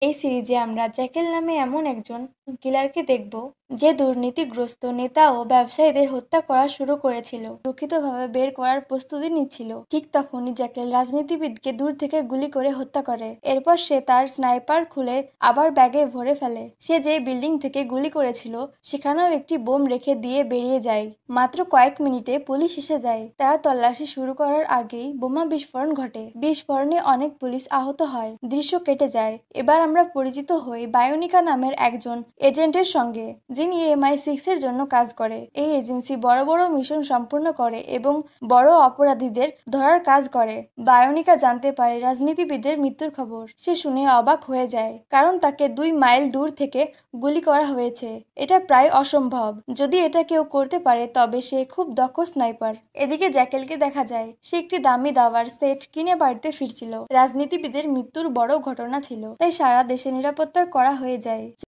এই সিরিজে আমরা জ্যাকেল নামে এমন একজন কিলারকে দেখব যে দুর্নীতিগ্রস্ত নেতা ও ব্যবসায়ীদের হত্যা করা শুরু করেছিল, সুরক্ষিতভাবে বের করার প্রস্তুতি নিচ্ছিল। ঠিক তখনই জ্যাকেল রাজনীতিবিদকে দূর থেকে গুলি করে হত্যা করে। এরপর সে তার স্নাইপার খুলে আবার ব্যাগে ভরে ফেলে। সে যে বিল্ডিং থেকে গুলি করেছিল সেখানেও একটি বোম রেখে দিয়ে বেরিয়ে যায়। মাত্র কয়েক মিনিটে পুলিশ এসে যায়। তারা তল্লাশি শুরু করার আগেই বোমা বিস্ফোরণ ঘটে। বিস্ফোরণে অনেক পুলিশ আহত হয়। দৃশ্য কেটে যায়। এবার আমরা পরিচিত হই বায়োনিকা নামের একজন এজেন্টের সঙ্গে, যিনি MI6 এর জন্য কাজ করে। এই এজেন্সি বড় বড় মিশন সম্পূর্ণ করে এবং বড় অপরাধীদের ধরার কাজ করে। বায়োনিকা জানতে পারে রাজনীতিবিদের মৃত্যুর খবর। সে শুনে অবাক হয়ে যায়, কারণ তাকে 2 মাইল দূর থেকে গুলি করা হয়েছে। এটা প্রায় অসম্ভব। যদি এটা কেউ করতে পারে তবে সে খুব দক্ষ স্নাইপার। এদিকে জ্যাকেলকে দেখা যায় সে একটি দামি দাবার সেট কিনে বাড়িতে ফিরছিল। রাজনীতিবিদের মৃত্যুর বড় ঘটনা ছিল, তাই সারা দেশে নিরাপত্তার কড়া হয়ে যায়।